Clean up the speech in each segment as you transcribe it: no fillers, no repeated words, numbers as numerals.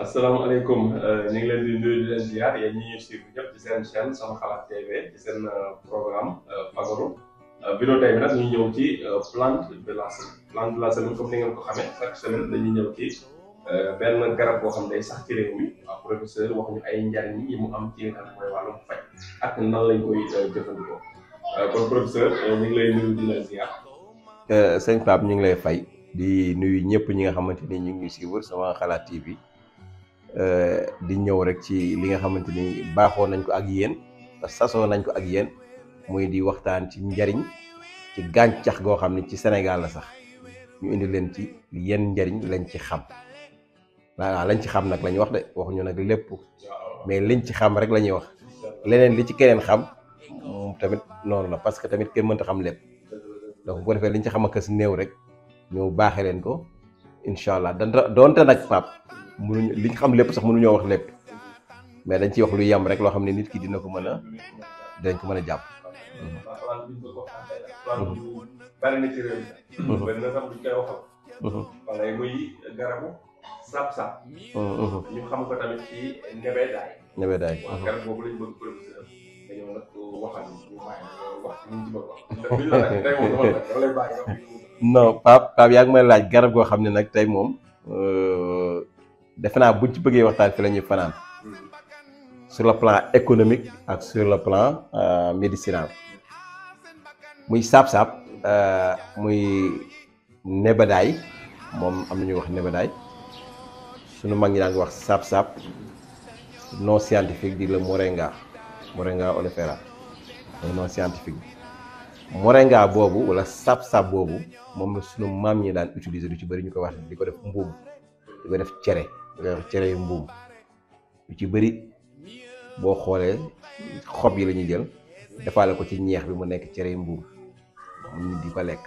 asalaamaaleykum ñu ngi leen di nuyu di leen ziar yéen ñi ñuy suivre ñëpp ci seen chaîne sama xalaat TV ci seen programme Fagaru vidéo tey bi nag ñu ñëw ci plante de la semaine plante de la semaine comme ni ngeen ko xamee chaque semaine dañuy ñëw ci benn garab boo xam day sax ci réew mi waaw professeur wax ñu ay njariñ yi mu am ci li nga xam mooy wàllum faj ak nan lañ koy jëfandikoo kon professeur ñu ngi lay nuyu di la ziar. sëñ Pape ñu ngi lay fay di nuyu ñëpp ñi nga xamante ni ñu ngi suivre sama xalaat TV. di ñëw rek ci li nga xamante ni baaxoo nañ ko ak yéen sasoo nañ ko ak yéen muy di waxtaan ci njariñ ci gàncax goo xam ne ci Sénégal la sax ñu indi leen ci yenn njariñ lañ ci xam waaw lañ ci xam nag lañ wax de waxuñu nag lépp mais liñ ci xam rek la ñuy wax leneen li ci keneen xam tamit noonu la parce que tamit kenn mënta xam lépp donc bu ko defee liñ ci xam ak si néew rek ñu baaxee leen ko incha allah doonte nag Pape mënuñu li ñu xam lépp sax mënuñoo wax lépp mais dañ ciy wax lu yem rek loo xam ne nit ki dina ko mën a dinañ ko mën a jàpp. bari na ci réew mi. bari na tam duñ koy waxal. wala muy garabu sap-sap. ñu xam ko tamit ci nebedaay. nebedaay. waaw garab boobu lañ bëgg professeur dañoo nag waxal ñu bàyyi wax ci ñu ci bëgg wax. ndax la nag tey moom dama lay bàyyi wax. non Pape yaa ngi may laaj garab goo xam ne nag tey moom. defe naa buñ ci bëggee waxtaan fi la ñuy fanaan sur le plan économique ak sur le plan médicinal muy sap-sap muy nebedaay moom am na ñuy wax nebedaay suñu mag ñi daan wax sap-sap non scientifique di la Moringa Oleifera mooy non scientifique Moringa boobu wala sap-sap boobu moom la suñu maam ñi daan utiliser du ci bëri ñu ko wax di ko def mbuum di ko def cere yu mbuum lu ci bëri boo xoolee xob yi la ñuy jël defaale ko ci ñeex bi mu nekk cere yu mbuum mu nit di ko lekk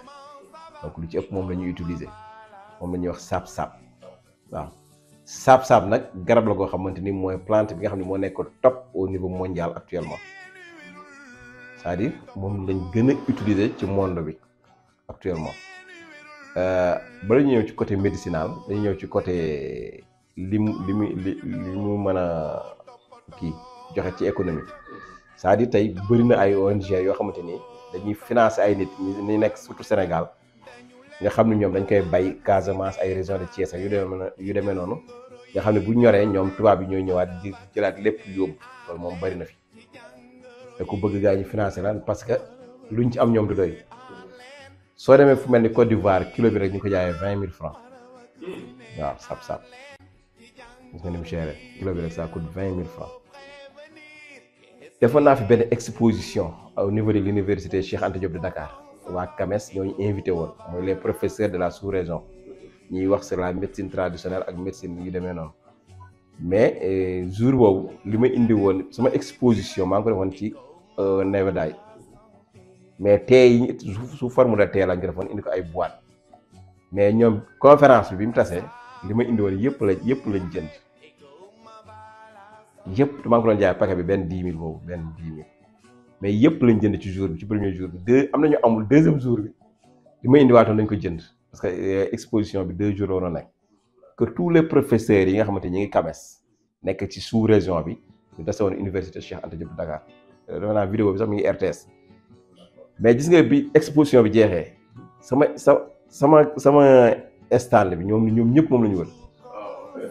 donc lu ci ëpp moom la ñuy utiliser moom la ñuy wax sap-sap waaw sap-sap nag garab la goo xamante ni mooy plante bi nga xam ne moo nekk top au niveau mondial actuellement c'est-à-dire moom lañ gën a utiliser ci monde bi actuellement bala ñu ñëw ci côté médicinal dañu ñëw ci côté li mu mën a kii joxe ci économie c'est-à-dire tey bëri na ay ONG yoo xamante ni dañuy financer ay nit ñi nekk surtout Sénégal nga xam ne ñoom dañ koy bay Casamance ay régions de Thiès yu demee noonu nga xam ne bu ñoree ñoom tubaab yi ñooy ñëwaat di jëlaat lépp yóbbu loolu moom bëri na fi te ku bëgg gaa ñu financer lan parce que luñ ci am ñoom du doy. soo demee fu mel ni Côte d'Ivoire kilo bi rek ñu ko jaayee 20 000 francs waaw sap-sap gis nga ni mu chéré kilo bi rek ça coûte 20 000 francs defoon naa fi benn exposition au niveau de l'université Cheikh Anta Diop de Dakar waa CAMES ñooñu invité woon mooy les professeurs de la sous-région ñuy wax sur la médecine traditionnelle ak médecine yu demee noonu mais jour boobu li ma indi woon sama exposition maa ngi ko defoon ci nebedaay mais tee yi su forme de tee lañ ko defoon indi ko ay boîte mais ñoom conférence bi mu tasee li ma indi woon yëpp lañ jënd yëpp maa ngi ko doon jaay paquet bi benn 10 000 boobu benn 10 000 mais yëpp lañ jënd ci jour bi ci premier jour bi am nañu amul deuxième jour bi li ma indi waatoon dañ ko jënd parce que exposition bi 2 jours la woon a nekk que tous les professeurs yi nga xamante ñi ngi CAMES nekk ci sous région bi ñu tase woon université Cheikh Anta Diop de Dakar defe naa vidéo bi sax mi ngi RTS mais gis nga bi exposition bi jeexee sama stand bi ñoom ñëpp moom la ñu wër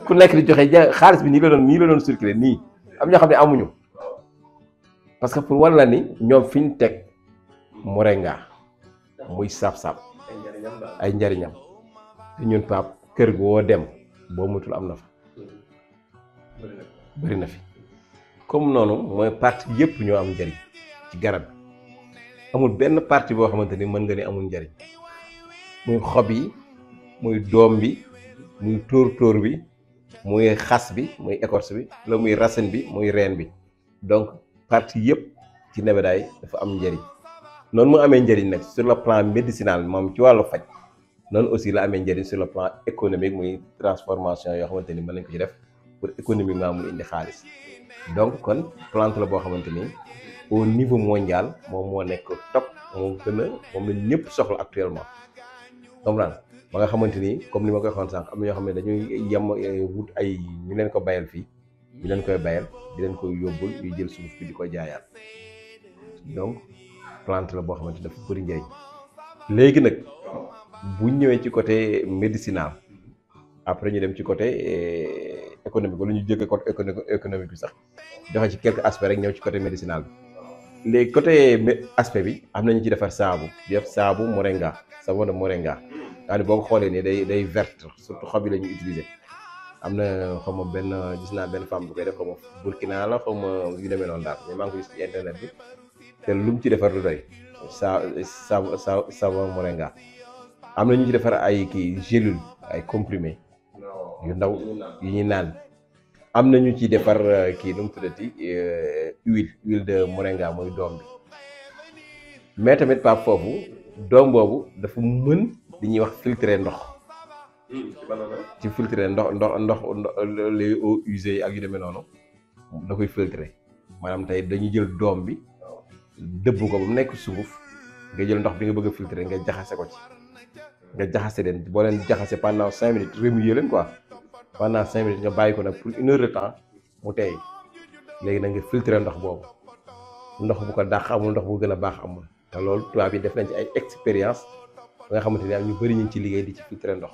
ku nekk di joxe xaalis bi nii la doon circuler nii am ñoo xam ne amuñu parce que pour war la ni ñoom fi ñu teg Moringa muy sap-sap ay njariñam te ñun Pape kër goo dem boo mutul am na fa bëri na fi comme noonu mooy partie yëpp ñoo am njariñ ci garab bi amul benn partie boo xamante ni mën nga ni amul njariñ muy xob yi muy doom bi muy tóor bi muy xas bi muy écorce bi la muy racine bi muy reen bi donc partie yëpp ci nebedaay dafa am njariñ noonu mu amee njariñ nag sur le plan médicinal moom ci wàllu faj noonu aussi la amee njariñ sur le plan économique muy transformation yoo xamante ni mën nañ ko ci def pour économiquement mu indi xaalis donc kon plante la boo xamante ni au niveau mondial moom moo nekk top moom gën a moom la ñëpp soxla actuellement comprendre ba nga xamante ni comme ni ma koy waxoon sànq am na ñoo xam ne dañuy yem wut ay ñu leen ko bayal fii ñu leen koy bayal di leen koy yóbbul ñuy jël sunguf bi di ko jaayaat donc plante la boo xamante dafa bëri njëriñ. léegi nag bu ñëwee ci côté médicinal après ñu dem ci côté économique wala ñu jógee côté économique bi sax joxe ci quelques aspects rek ñëw ci côté médicinal bi. léegi côté aspect bi am na ñu ci defar saabu di def saabu moringa savon de moringa daa ni boo ko xoolee nii day verte surtout xob yi la ñuy utiliser. am na xaw ma benn gis naa benn femme bu koy def xaw ma Burkina la xaw ma yu demee noonu daal mais maa ngi ko gis ci internet bi te lu mu ci defar du doy savon moringa. am na ñu ci defar ay kii gélule ay comprimé yu ndaw yu ñuy naan. am na ñu ci defar kii nu mu tuddati huile de moringa mooy doom bi mais tamit pas foofu doom boobu dafa mën li ñuy wax filtrer ndox. ci filtrer ndox les eaux usées yi ak yu demee noonu da koy filtrer maanaam tey dañuy jël doom bi dëbb ko ba mu nekk sunguf nga jël ndox bi nga bëgg a filtrer nga jaxase ko ci nga jaxase leen boo leen jaxase pendant 5 minutes remuer leen quoi pendant 5 minutes nga bàyyi ko nag pour 1 heure de temps mu tey léegi nag nga filtrer ndox boobu ndox bu ko dàq amul ndox bu gën a baax amul te loolu tubaab yi def nañ ci ay expérience ba nga xamante ne am ñu bëri ñu ci liggéey di ci filtrer ndox.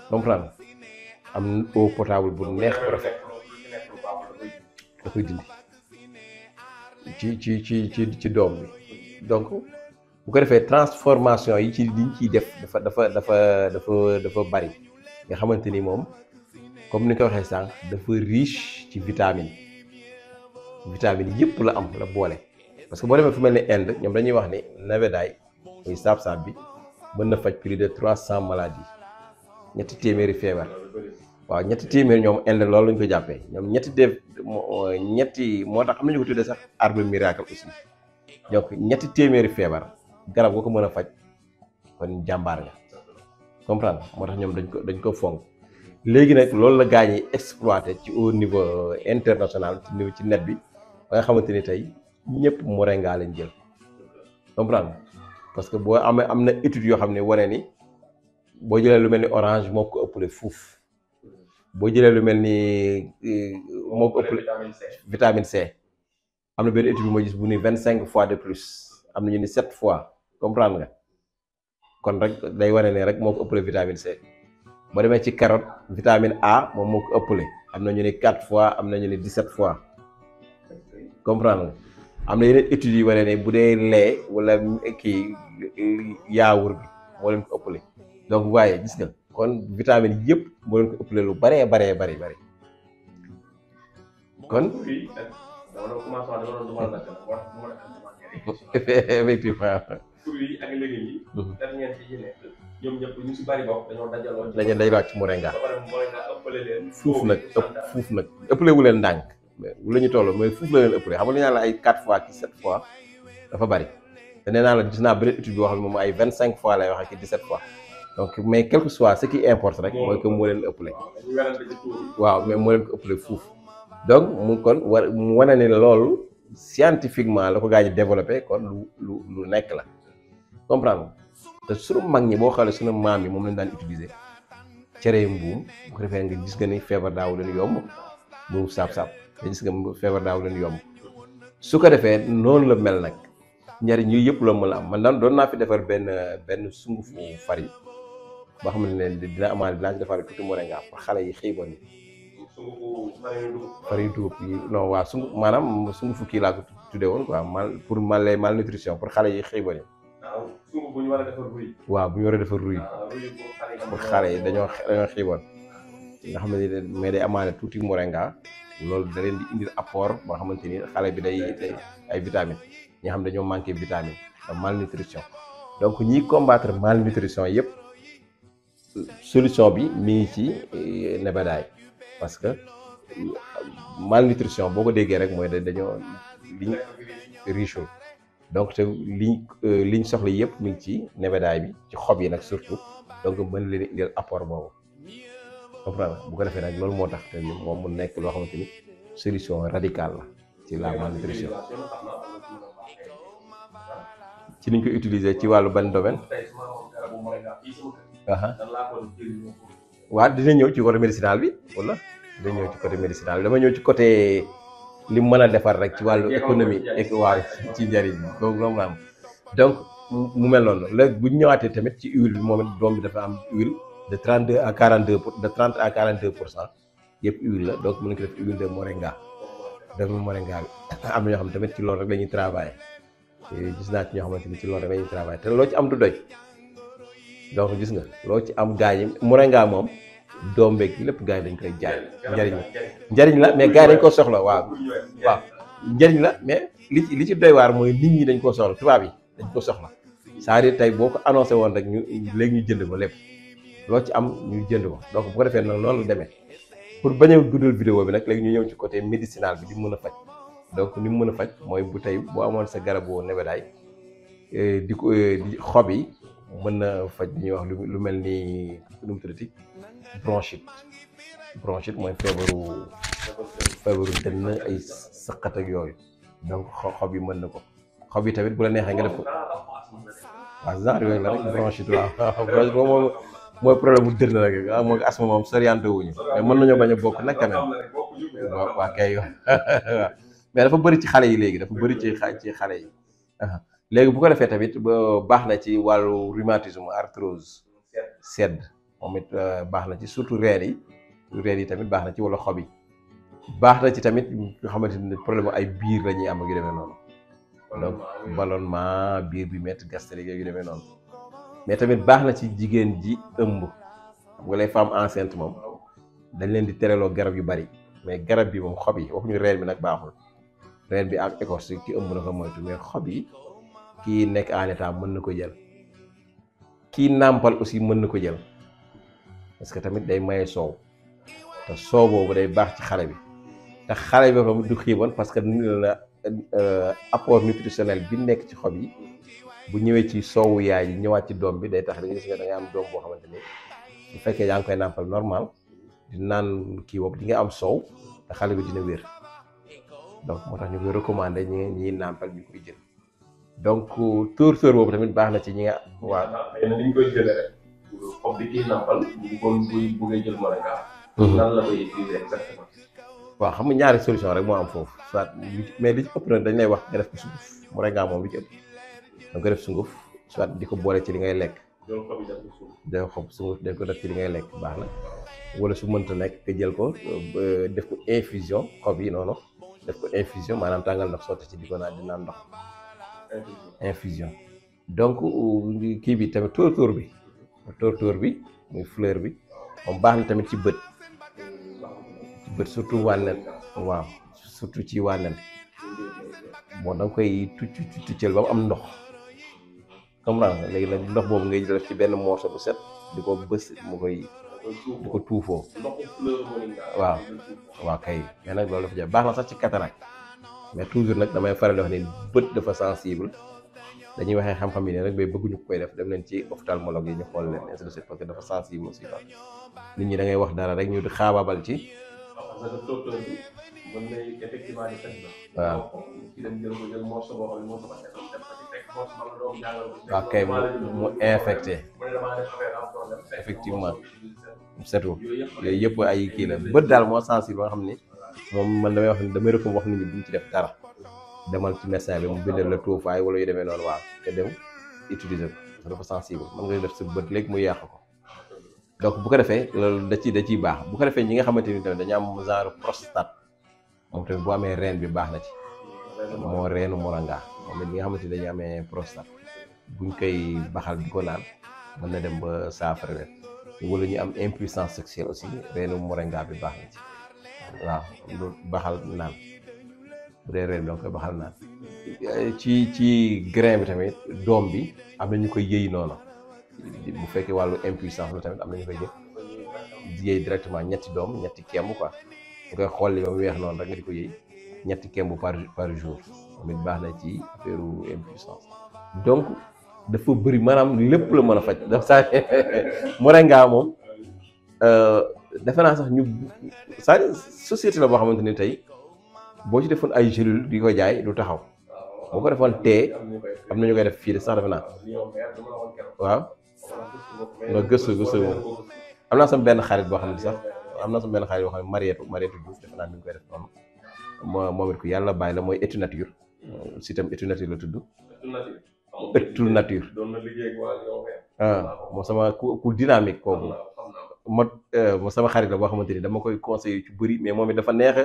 comprendre am eau potable bu neex bu rafet da koy dindi ci doom bi donc bu ko defee transformation yi ci liñ ciy def dafa bari nga xamante ni moom comme ni ko waxee sànq dafa riche ci vitamine yëpp la am la boole parce que boo demee fu mel ni Inde ñoom dañuy wax ni nebedaay muy sap-sap bi mën na faj plus de 300 maladies. ñetti téeméeri feebar waaw ñetti téeméer ñoom Inde loolu lañ ko jàppee ñoom ñetti moo tax am nañu ko tuddee sax arbre miracle aussi donc ñetti téeméeri feebar garab goo ko mën a faj kon jàmbaar nga comprendre moo tax ñoom dañ ko fonk. léegi nag loolu la gaañ yi exploité ci au niveau international ci net bi ba nga xamante ni tey ñëpp moringa lañ jël comprendre parce que boo amee am na études yoo xam ne wane ni. boo jëlee lu mel ni orange moo ko ëppale fuuf boo jëlee lu mel ni moo ko ëppale vitamine C am na benn étude bi ma gis bu ni 25 fois de plus am na ñu ni 7 fois comprendre nga kon rek day wane ne rek moo ko ëppale vitamine C. boo demee ci carotte vitamine A moom moo ko ëppale am na ñu ni 4 fois am na ñu ni 17 fois comprendre nga am na yeneen études yi wane ne bu dee lait wala kii yaawur bi moo leen ko ëppale. donc waaye gis nga kon vitamine yëpp moo leen ko ëppale lu bari kon effectivement fruits yi ak légumes yi dernier ci nekk ñoom ñëpp ñu si bari bokk dañoo dajaloo ci moringa ëppale leen fuuf nag ëppale wu leen ndànk la ñu toll mooy fuuf la leen ëppale xam nga li naa la ay 4 fois ki 7 fois dafa bari te nee naa la gis naa beneen étude boo xam ne moom ay 25 fois lay wax ak 17 fois donc mais quel que soit ce qui importe rek mooy que moo leen ëppale waaw mais moo leen ko ëppale fuuf donc mu kon mu wane ne loolu scientifiquement la ko gaa ñi développé kon lu nekk la comprendre te sunu mag ñi boo xoolee sunu maam yi moom lañ daan utiliser cere mbuum bu ko defee nga gis nga ni feebar daaw leen yomb bu sap-sap te gis nga feebar daaw leen yomb su ko defee noonu la mel nag njariñ yu yëpp la mën a am man daan doon naa fi defar benn sungufu farine boo xam ne dina amaale dinaa ci defar tuuti moringa pour xale yi xiiboon yi farine dugub yi non waaw maanaam sungufu kii laa ko tuddee woon quoi pour malnutrition pour xale yi xiiboon yi sunguf bu ñu war a defar ruy. waaw bu ñu war a defar ruy pour xale yi dañoo xiiboon nga xam ne mais day amaale tuuti moringa loolu da leen di indil apport boo xamante ni xale bi day ay vitamines ñi nga xam dañoo manqué vitamine malnutrition donc ñiy combattre malnutrition yëpp solution bi mi ngi ci nebedaay parce que malnutrition boo ko déggee rek mooy dañoo liñ riche donc te liñ soxla yëpp mi ngi ci nebedaay bi ci xob yi nag surtout donc mën leen indil apport boobu comprendre bu ko defee nag loolu moo tax te moom mu nekk loo xamante ni solution radicale la ci la malnutrition ci niñ ko utiliser ci wàllu ban domaine waaw dina ñëw ci côté médicinal bi wala dina ñëw ci côté médicinal bi dama ñëw ci côté li mu mën a defar rek ci wàllu économie ak waaw ci njëriñ bi donc moom la am donc mu mel noonu léegi bu ñu ñëwaatee tamit ci huile bi moom it doom bi dafa am huile de 32 à 42 de 30 à 42% yëpp huile la donc mën nga ko def huile de moringa doomu moringa bi am na ñoo xam tamit ci loolu rek la ñuy travailler gis naa ci ñoo xamante ni ci loolu rek la ñuy travailler te loo ci am du doy donc gis nga loo ci am gars yi moringa moom doom beeg lépp gars yi dañ koy jaay njariñ la mais gars yi dañ ko soxla waaw njariñ la mais li ci doy waar mooy nit ñi dañ ko soxla tubaab yi dañ ko soxla c'est-à-dire tey boo ko annoncé woon rek ñu léegi ñu jënd ko lépp loo ci am ñu jënd ko donc bu ko defee nag noonu la demee pour bañ a guddal vidéo bi nag léegi ñu ñëw ci côté médicinal bi di mën a faj donc ni mu mën a faj mooy bu tey boo amoon sa garabu nebedaay di ko di xob yi mën na faj li ñuy wax lu mel ni nu mu tuddati bronchite mooy feebaru dënn ay sëqat ak yooyu donc xob yi mën na ko xob yi tamit bu la neexee nga def ko waaw genre yooyu la rek bronchite waaw moom mooy problème bu dënn rek moo asma moom soriante wuñu mais mën nañoo bañ a bokk nag quand même waa kay mais dafa bëri ci xale yi léegi dafa bëri ci xale yi léegi bu ko defee tamit baax na ci wàllu rhumatisme arthrose sedd moom it baax na ci surtout reen yi tamit baax na ci wala xob yi baax na ci tamit nga xamante ni problème ay biir la ñuy am ak yu demee noonu donc ballonnement biir bi métti gastrique yu demee noonu mais tamit baax na ci jigéen ji ëmb wala femme enceinte moom dañ leen di tereloo garab yu bari mais garab bi moom xob yi waxuñu reen bi nag baaxul reen bi ak écorce ki ëmb na ko moytu mais xob yi kii nekk en état mën na ko jël kii nàmpal aussi mën na ko jël parce que tamit day maye soow te soow boobu day baax ci xale bi te xale bi tam du xiiboon parce que ni la apport nutritionnel bi nekk ci xob yi bu ñëwee ci soowu yaay yi ñëwaat ci doom bi day tax da nga gis nga da nga am doom boo xamante ni bu fekkee yaa ngi koy nàmpal normal di naan kii boobu di nga am soow te xale bi dina wér donc moo tax ñu koy recommander ñi nàmpal ñu koy jël donc tóor boobu tamit baax na ci ñi nga waaw. xëy na ni ñu koy jëlee rek xob bi kii nàmpal bu ngay jël moringa. nan la koy utiliser exactement. waaw xam nga ñaari solution rek moo am foofu soit mais li ci ëpp nag dañ lay wax nga def ko sunguf moringa moom li ci ëpp da nga ko def sunguf soit di ko boole ci li ngay lekk. jël xob sunguf dañ ko def ci li ngay lekk baax na wala su mënta nekk nga jël ko def ko infusion xob yi noonu def ko infusion maanaam tàngal ndox sotti ci di ko naan di naan ndox. infusion donc kii bi tamit tóor bi muy fleur bi moom baax na tamit ci bët surtout wànneen waaw surtout ci wànneen bon da nga koy tuccel ba mu am ndox comprendre nga léegi nag ndox boobu ngay def ci benn morceau bu set di ko bës mu koy di ko tuufoo waaw kay mais nag loolu dafa jar baax na sax ci cataracte mais toujours nag damay faral di wax ni bët dafa sensible dañuy waxee xam-xam yi ne rek mais bëgguñu koy def dem leen ci ophtalmologue yi ñu xool leen ainsi de suite parce que dafa sensible aussi quoi nit ñi da ngay wax dara rek ñu xaabaabal ci. waaw. waaw kay mu infecté effectivement surtout yooyu yëpp ay kii la bët daal moo sensible ba nga xam ni moom man damay wax ni damay rek wax nit ñi buñ ci def dara. demal ci médecin bi mu bindal la tuufaay wala yu demee noonu waaw te dem utiliser ko dafa sensible mën nga def sa bët léegi mu yàq ko donc bu ko defee loolu da ciy baax bu ko defee ñi nga xamante ni tamit dañu am genre prostate moom tamit bu amee reen bi baax na ci moo reenu moringa moom it ñi nga xamante ni dañu amee prostate buñ koy baxal di ko naan mën na dem ba saafara leen wala ñu am impuissance sexuelle aussi reenu moringa bi baax na ci waaw lu baxal naan bu dee reen bi danga koy baxal naan ci grain bi tamit doom bi am na ñu koy yëy noonu bu fekkee wàllu impuissance la tamit am na ñu koy yëy directement ñetti doom ñetti kemb quoi nga koy xool li ba mu weex noonu rek nga di ko yëy ñetti kemb par jour tamit baax na ci affaire impuissance donc dafa bëri maanaam lépp la mën a faj daf saa moringa moom defe naa sax ñu société la boo xamante ni tey boo ci defoon ay gélule di ko jaay du taxaw boo ko defoon tee am na ñu koy def fii de sax defe naa waaw nga gëstu moom am naa sama benn xarit boo xam ne sax am naa sama benn xarit boo xam ne Mariétu Diouf defe naa mi ngi koy def noonu moom it ku yàlla bàyyi la mooy étude nature sitam étude nature la tudd ëttu nature moom sama ku dynamique kooku mo sama xarit la boo xamante ni dama koy conseiller ci bëri mais moom it dafa neex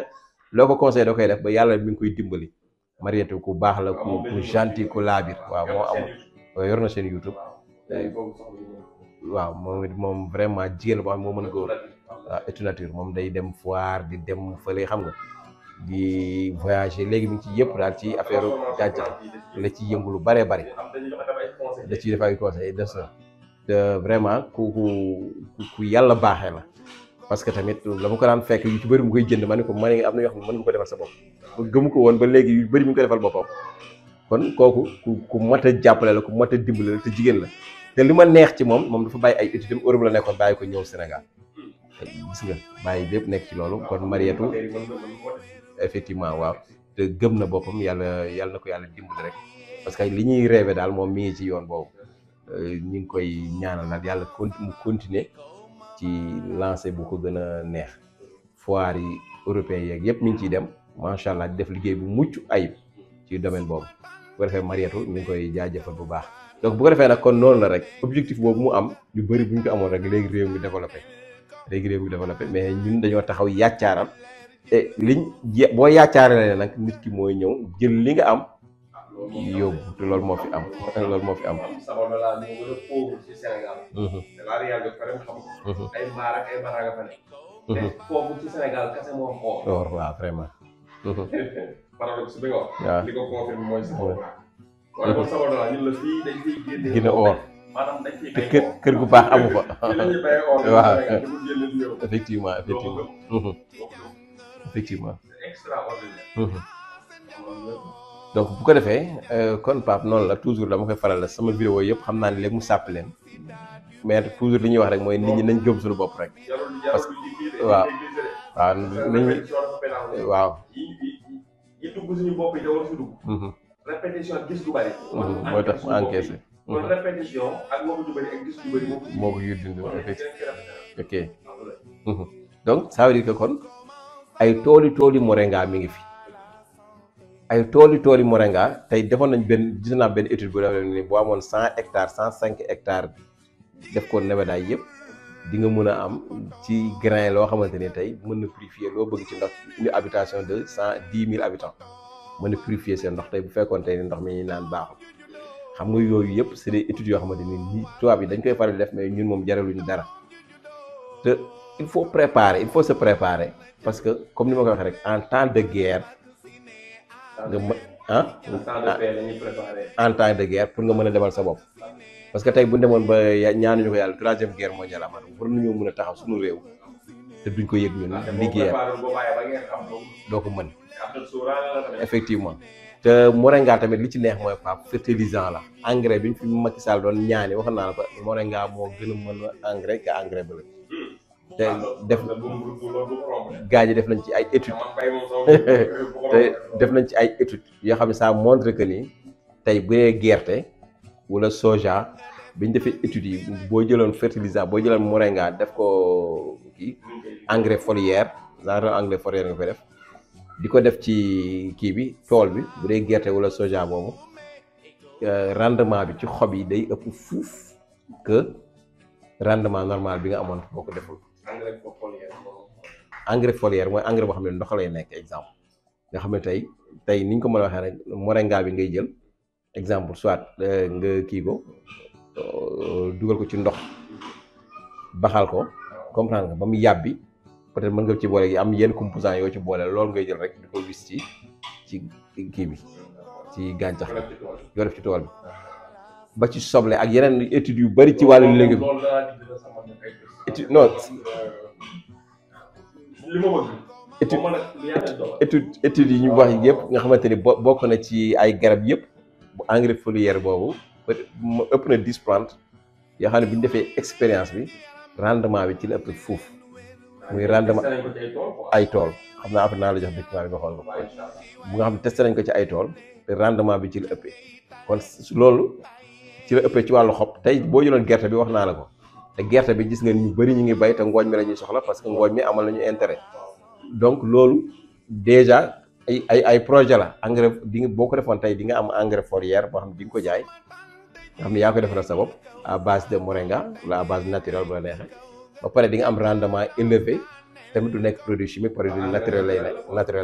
loo ko conseillé da koy def ba yàlla mi ngi koy dimbali Mariétu ku baax la ku gentil ku laabir waaw moo am yor na seen YouTube waaw moom vraiment jigéen boo xam ne moo mën a góor waaw étude nature moom day dem foire di dem fële xam nga di voyager léegi mi ngi ci yëpp daal ci affaire gàncax la ci yëngu lu bëree bëri da ciy def ay conseils de ça te vraiment ku yàlla baaxee la parce que tamit la ma ko daan fekk yu ci bëri mu koy jënd ma ne ko am na yoo xam ne mën nga ko defal sa bopp ba gëmu ko woon ba léegi yu bëri mu ngi ko defal boppam kon kooku ku mat a jàppale la ku mat a dimbale la te jigéen la te li ma neex ci moom dafa bàyyi ay études Europe la nekkoon bàyyi ko ñëw Sénégal gis nga bàyyi lépp nekk ci loolu kon Mariétu effectivement waaw te gëm na boppam yàlla na ko yàlla dimbali rek parce que li ñuy rêvé daal moom mi ngi ci yoon boobu ñu ngi koy ñaanal nag yàlla mu continuer ci lancé bu ko gën a neex foire yi européens yeeg yëpp mi ngi ciy dem macha allah di def liggéey bu mucc ayib ci domaine boobu bu ko defee Mariétu ñu ngi koy jaajëfal bu baax donc bu ko defee nag kon noonu la rek objectif boobu mu am ñu bëri bu ñu ko amoon rek léegi réew mi développé mais ñun dañoo taxaw yàccaaral te boo yàccaaralee nag nit ki mooy ñëw jël li nga am yóbbu te loolu moo fi am loolu moo fi am. Sabodala moo gën a pauvre ci Sénégal. te laa yaa ngi faram xam. ay mbaar ak ay baraga fa nekk. te foofu ci Sénégal kese moo xool. or waaw vraiment. paradoxe bi nga wax. waaw li ko confirme mooy Sabodala. wala kon Sabodala ñun la fii dañ fiy génne. gën a or maanaam dañ fiy te bay or kër gu baax amu fa. fii la ñuy bay or. waaw effectivement. effectivement. c'est extraordinaire. donc bu ko defee kon Pape noonu la toujours dama koy faral la sama vidéo yëpp xam naa ne léegi mu sàpp leen mais toujours li ñuy wax rek mooy nit ñi nañ gëm suñu bopp rek. parce que waaw waaw yi dugg suñu bopp yi da war si dugg. répétition ak gis lu bari. mooy tax mu encaissé. kon répétition ak wax ju bari ak gis lu bari moo ko yu dund ok donc ça veut dire que kon ay tooli moringa mi ngi fi. ay tooli moringa tey defoon nañ gis naa benn étude bu demee ni boo amoon 100 hectares 105 hectares def ko nebedaay yëpp di nga mën a am ci grain loo xamante ni tey mën na purifier loo bëgg ci ndox une habitation de 110 000 habitants mën na purifier seen ndox tey bu fekkoon tey ndox mi ñuy naan baaxul xam nga yooyu yëpp c'est des études yoo xamante ni nii tubaab yi dañ koy faral di def mais ñun moom jaraluñu dara te il faut se préparer parce que comme ni ma ko waxee rek en temps de guerre. en temps de guerre pour nga mën a demal sa bopp parce que tey bu ñu demoon ba ñaanuñu ko yàlla 3e guerre mondiale amaat war nañoo mën a taxaw suñu réew te duñ ko yëg ñun liggéey doo ko mën effectivement te moringa tamit li ci neex mooy Pape fertilisant la engrais bi ñu fi Macky Sall doon ñaani wax naa la ko moringa moo gën a mën a engrais que engrais ba la te def gars yi def nañ ci ay études te def nañ ci ay études yoo xam ne ça montre que ni tey bu dee gerte wala soja bi ñu defee études yi boo jëloon fertilisant boo jëloon moringa def ko kii engrais foliaire genre engrais foliaire nga koy def di ko def ci kii bi tool bi bu dee gerte wala soja boobu rendement bi ci xob yi day ëpp fuuf que rendement normal bi nga amoon boo ko deful. engrais foliaire mooy engrais boo xam ne ndox lay nekk exemple nga xam ne tey ni ñu ko mën a waxee rek moringa bi ngay jël exemple soit nga kii ko dugal ko ci ndox baxal ko comprendre nga ba mu yàbbi peut-être mën nga ci boole yi am yenn composants yoo ci boole loolu ngay jël rek di ko wis ci kii bi ci gàncax yoo def ci tool bi ba ci soble ak yeneen études yu bari ci wàllu légume étude non étude yi ñu wax yëpp nga xamante ni bokk na ci ay garab yëpp bu engrais foliaire boobu ëpp na 10 plantes yoo xam ne bi ñu defee expérience bi rendement bi ci la ëpp fuuf muy rendement ay tool xam naa après naa la jox document bi nga xool ko bu nga xam ne testé nañ ko ci ay tool te rendement bi ci la ëppee kon loolu ci la ëppee ci wàllu xob tey boo jëloon gerte bi wax naa la ko te gerte bi gis nga ñu bëri ñu ngi bay te ngooñ mi la ñuy soxla parce que ngooñ mi amal nañu intérêt donc loolu déjà ay projet la engrais di nga boo ko defoon tey di nga am engrais foliaire boo xam ne di nga ko jaay nga xam ne yaa ko defaral sa bopp à base de moringa wala à base naturelle bu la neexee ba pare di nga am rendement élevé tamit du nekk produit chimique produit naturel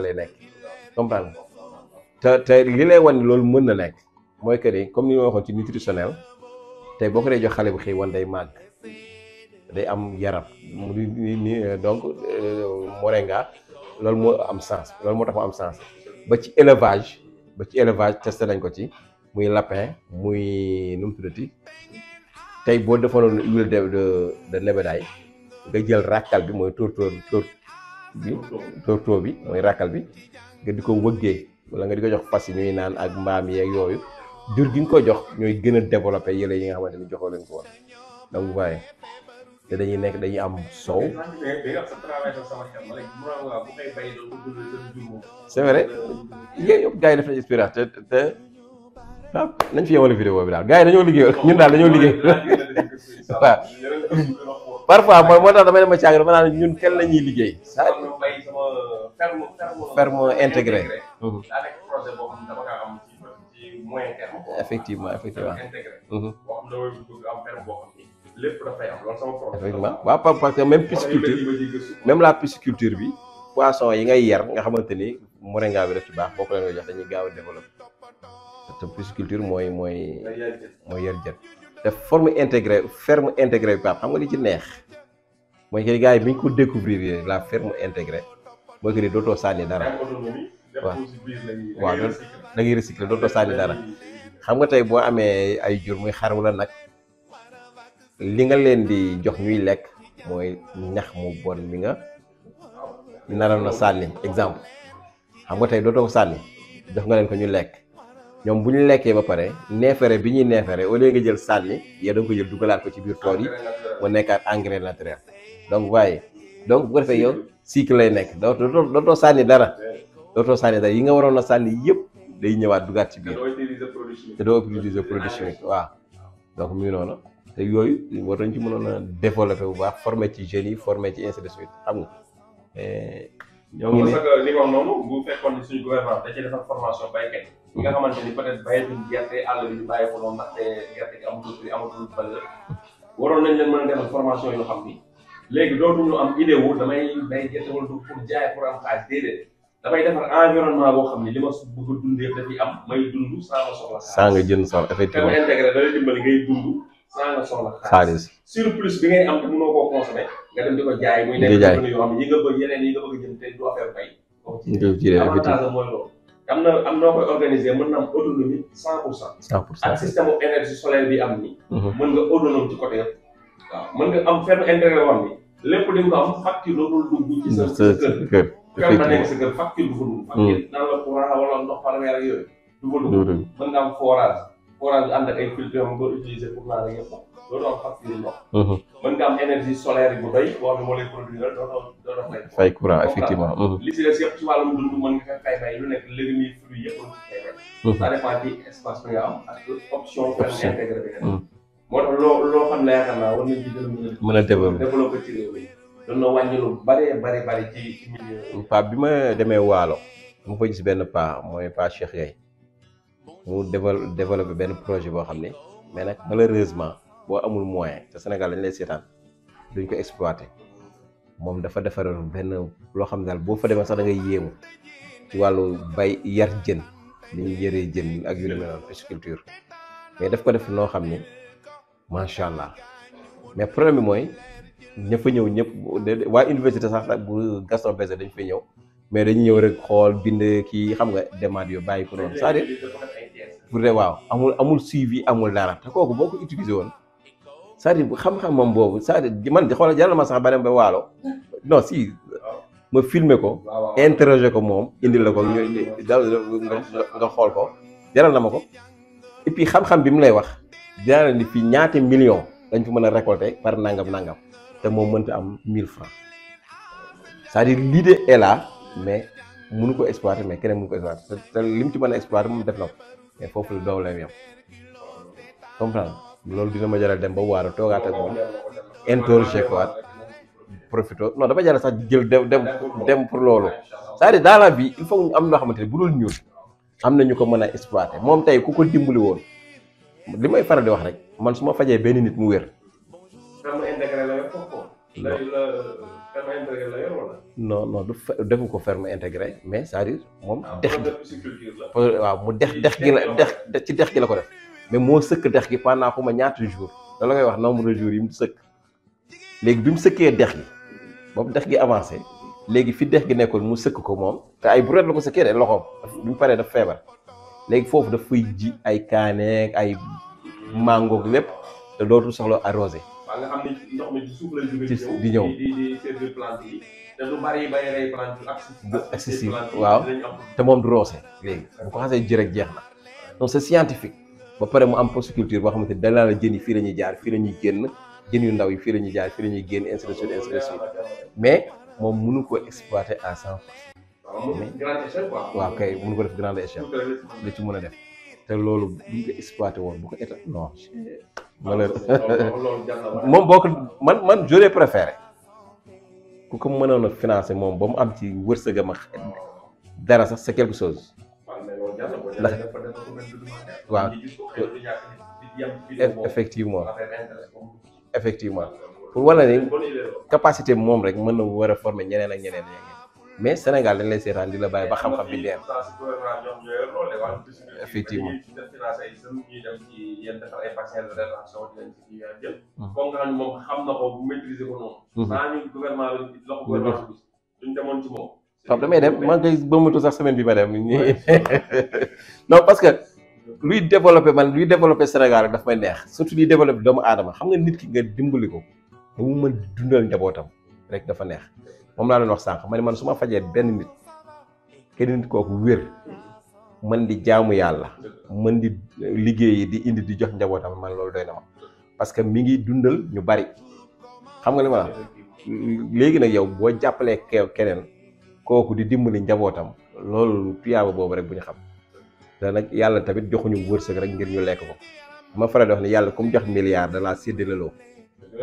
lay nekk comprendre te li lay wan ni loolu mën na nekk mooy que ni comme ni ma waxoon ci nutritionnel tey boo ko dee jox xale bu xëy wan day màgg day am yaram donc moringa loolu moo am sens loolu moo tax mu am sens ba ci élevage testé nañ ko ci muy lapin muy nu mu tuddati tey boo defoon huile de nebedaay nga jël ràkkal bi mooy tourteau bi mooy ràkkal bi nga di ko wëggee wala nga di ko jox fas yi ñuy naan ak mbaam yeeg yooyu jur gi nga ko jox ñooy gën a développé yële yi nga xamante ni joxoo leen ko woon donc waaye te dañuy am soow. c'est vrai yooyu yëpp gars yi def nañu inspiration te nañ fi yemale vidéo bi daal gars yi dañoo liggéey ñun daal dañoo liggéey waaw parfois mooy moo tax damay dem ba caag dafa naan ñun kenn la ñuy liggéey. ferme intégré. effectivement. effectivement waaw parce que même pisciculture même la pisciculture bi poisson yi ngay yar nga xamante ni moringa bi daf ci baax boo ko leen koy jox dañuy gaaw a développé te pisciculture mooy yar jën te ferme intégrée bi xam nga li ci neex mooy que gars yi bi ñu ko découvrir la ferme intégrée mooy que ni dootoo sànni dara waaw da ngay recycler dootoo sànni dara xam nga tey boo amee ay jur muy xar wala nag li nga leen di jox ñuy lekk mooy ñax mu bon mi nga naroon na sànni exemple xam nga tey dootoo ko sànni jox nga leen ko ñu lekk ñoom bu ñu lekkee ba pare neefere bi ñuy neefere au lieu nga jël sànni yow da nga ko jël dugalaat ko ci biir tool yi mu nekkaat engrais naturel donc waaye donc bu ko defee yow cycle lay nekk dootoo sànni dara yi nga waroon a sànni yëpp day ñëwaat dugaat ci biir te doo utiliser produit chimique waaw donc mu ngi noonu te yooyu war nañ ci mënoon a développer bu baax former ci jeunes yi former ci ainsi de suite xam nga. ñoo ngi ne parce que li nga wax noonu bu fekkoon ni suñu gouvernement da cee defar formation baykat yi nga xamante ni peut-être bayetuñ gerte àll bi ñu bàyyi ko noonu ndaxte gerte gi amatul prix amatul valeur waroon nañ leen mën a defal formation yoo xam ni léegi dootuñu am idée wu damay bay gerte wala pour jaay pour am xaalis déedéet damay defar environnement boo xam ni li ma bëgg a dundee dafiy am may dund sans ma soxla xaalis. saa nga jënd soxla effectivement ferme intégrée da lay dimbali ngay dund sans nga soxla xaalis surplus bi ngay am te mënoo koo consommer nga dem di ko jaay muy nekk yoo xam ne yi nga bëgg yeneen yi nga bëgg a jënd te du affaire bay avantage mooy loolu am na noo koy organiser mën na am autonomie 100% ak système u énergie solaire bi am ni mën nga autonome ci côté yëpp waaw mën nga am ferme intégrée wax ni lépp di nga ko am facture dootul dugg ci sa kër ferme na nekk sa kër facture du fa dugg facture naan la courant wala ndox par weer ak yooyu du fa dugg mën nga am forage bi ànd ak ay filtre yoo xam nga utiliser pour naan ak yëpp loolu am facture ndox mën nga am énergie solaire bu doy boo xam ne moo lay produire dootoo fay courant effectivement li si des yëpp ci wàllum dund mën nga fay lu nekk légumes yi fruits yëpp mën nga fay ça dépend ci espace bi nga am ak option ferme intégrée bi nga am moo tax loo xam ne yaakaar naa war nañ ci gën a mën a développer ci réew mi doon na wàññi lu bari ci milieu pa bi ma demee Waalo mu fa gis benn pa mooy pa Cheikh Gueye mu développé benn projet boo xam ne mais nag malheureusement boo amul moyen te Sénégal dañ lay seetaan duñ ko exploité moom dafa defaroon benn loo xam ne daal boo fa demee sax da ngay yéemu ci wàllu bay yar jën li ñuy yëree jën ak yu ne mel noonu pisciculture mais daf ko def noo xam ne macha allah mais problème bi mooy ña fa ñëw ñëpp waa université sax bu Gaston Berger dañ fay ñëw mais dañu ñëw rek xool bind kii xam nga demaat yo bàyyi ko noonu c'est-à-dire pour de waaw amul suivi amul dara te kooku boo ko utilisé woon c'est-à-dire xam-xam moom boobu c'est-à-dire man xoolal jaral ma sax ba dem ba Waalo non si ma filmer ko interroger ko moom indil la ko nga xool ko jaral na ma ko et puis xam-xam bi mu lay wax jaral ni fii ñaata million dañ fi mën a récolter par nangam te moom mënta am 1000 francs c'est-à-dire l'idée est là mais mënu ko exploiter mais keneen mënu ko exploiter te li mu ci mën a exploiter moom def na ko mais foofu la doow lay yem comprendre loolu dina ma jaral dem ba waaru toogaat ak moom interroger ko waat profito non dafa jaral sax jël dem pour loolu c'est-à-dire dans la vie il faut am loo xamante ne bu dul ñun am na ñu ko mën a exploiter moom tey ku ko dimbali woon li may faral di wax rek man su ma fajee benn nit mu wér. ferme intégré la yor foofu. ferme intégré la yor wala. non du defu ko ferme intégré mais c'est-à-dire moom. dex gi waaw mu dex gi la ci dex gi la ko def mais moo sëkk dex gi pendant xuma ñaata jours da la koy wax nombre de jours yi mu sëkk léegi bi mu sëkkee dex gi boobu dex gi avancé léegi fi dex gi nekkoon mu sëkk ko moom te ay brouette la ko sëkkee de loxoom bi mu paree daf feebar léegi foofu daf fay ji ay kaaneeg ay mangoog lépp te dootul soxla arrosé. waaw nga xam ne ndox mi ci suuf lay jóge di ñëw di servir plante yi te du bari bay rey plante accessible waaw te moom du roose léegi bu ko xasee ji rek jeex na donc c'est scientifique ba pare mu am posticulture boo xamante ni dalaa la jën yi fii la ñuy jaar fii la ñuy génn jën yu ndaw yi fii la ñuy jaar fii la ñuy génn ainsi de suite mais moom mënu ko exploiter à 100%. waaw kay mënu ko def grande échelle li ci mën a def te loolu bu ñu ko exploité woon bu ko état non moom boo ko man j'aurais préféré ku ko mënoon a financé moom ba mu am ci wërsëgam ak dara sax c'est quelque chose ndax waaw effectivement pour wala ni capacité moom rek mën na war a former ñeneen ak ñeneen mais Sénégal dañ lay seetaan di la bàyyi ba xam-xam bi leer. effectivement. waaw damay dem maa ngi koy bëmmatu sax semaine bi ma dem non parce que luy développé Sénégal rek daf may neex surtout luy développé doomu aadama xam nga nit ki nga dimbali ko ba mu mën dundal njabootam rek dafa neex moom laa doon wax sànq ma ne man su ma fajee benn nit kenn nit kooku wér mën di jaamu yàlla mën di liggéeyi di indi di jox njabootam man loolu doy na ma parce que mi ngi dundal ñu bari xam nga li ma la léegi nag yow boo jàppalee keneen kooku di dimbali njabootam loolu tuyaaba boobu rek bu ñu xam te nag yàlla tamit joxuñu wërsëg rek ngir ñu lekk ko ma faral di wax ne yàlla comme jox milliard da laa séddaleloo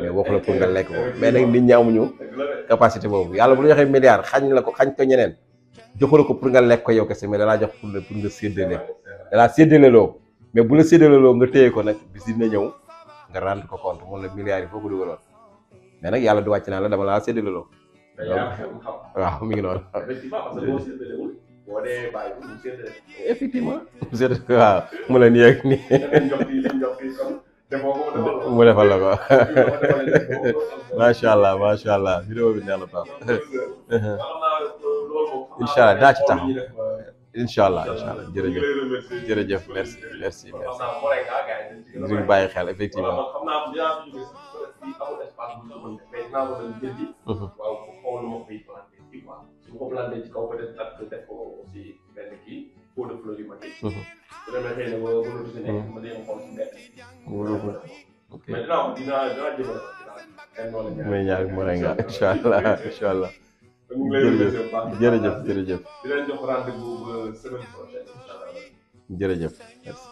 mais waxu la pour nga lekk ko mais nag nit ñi amuñu capacité boobu yàlla bu la joxee milliard xañ ko ñeneen joxu la ko pour nga lekk ko yow kese mais da laa jox pour nga séddale da laa séddaleloo mais bu la séddaleloo nga téye ko nag bis dina ñëw nga rendre ko compte moom la milliards yi foo ko dugaloon mais nag yàlla du wàcc naa la dama laa séddaleloo waaw mi ngi noonu. effectivement waaw mu leen yegg nii mu defal la ko macha allah vidéo bi neex na Pape incha allah daa ci taxaw incha allah jërëjëf merci duñ bàyyi xel effectivement su ko planté ci kaw peut-être takk def ko aussi benn kii pot de fleurs yu mag yi. su demee xëy na ba mënatu si nekk ma dem xool si mbedd. ok mais dinaa jëmale. muy ñaar Moringa incha allah. ñu ngi lay remercier bu baax jërëjëf. di leen jox rendez-vous ba semaine prochaine incha allah. jërëjëf merci.